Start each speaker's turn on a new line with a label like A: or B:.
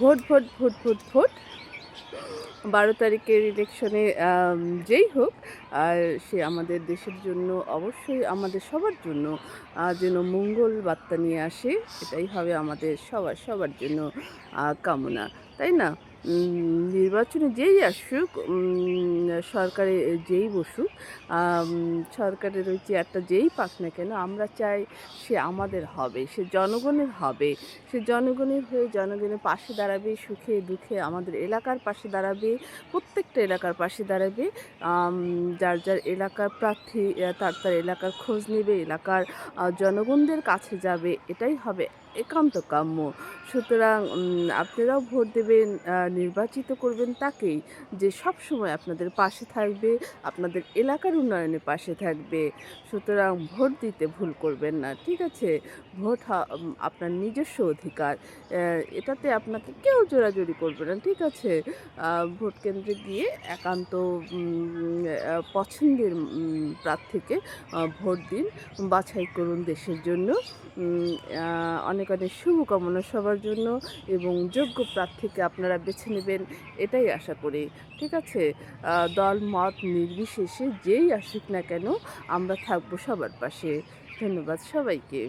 A: Vote vote vote vote vote. 12 তারিখের ইলেকশনে যেই হোক, আর সে আমাদের দেশের জন্য, অবশ্যই আমাদের সবার জন্য যেন মঙ্গল বার্তা নিয়ে আসে, এটাই হবে আমাদের সবার জন্য কামনা, তাই না? নির্বাচনে যেই আসুক, সরকারে যেই বসুক, সরকারের ওই চেয়ারটা যেই পাক না কেন, আমরা চাই সে আমাদের হবে, সে জনগণের হবে। সে জনগণের হয়ে জনগণের পাশে দাঁড়াবে, সুখে দুঃখে আমাদের এলাকার পাশে দাঁড়াবে, প্রত্যেকটা এলাকার পাশে দাঁড়াবে। যার যার এলাকার প্রার্থী তার এলাকার খোঁজ নেবে, এলাকার জনগণদের কাছে যাবে, এটাই হবে একান্ত কাম্য। সুতরাং আপনারাও ভোট দেবেন, নির্বাচিত করবেন তাকেই, যে সব সময় আপনাদের পাশে থাকবে, আপনাদের এলাকার উন্নয়নে পাশে থাকবে। সুতরাং ভোট দিতে ভুল করবেন না, ঠিক আছে? ভোট আপনার নিজস্ব অধিকার, এটাতে আপনাকে কেউ জোরাজুরি করবে না, ঠিক আছে? ভোট কেন্দ্রে গিয়ে একান্ত পছন্দের প্রার্থীকে ভোট দিন, বাছাই করুন দেশের জন্য। অনেক অনেক শুভকামনা সবার জন্য, এবং যোগ্য প্রার্থীকে আপনারা বেছে নেবেন, এটাই আশা করি, ঠিক আছে? দল মত নির্বিশেষে যেই আসুক না কেন, আমরা থাকবো সবার পাশে। ধন্যবাদ সবাইকে।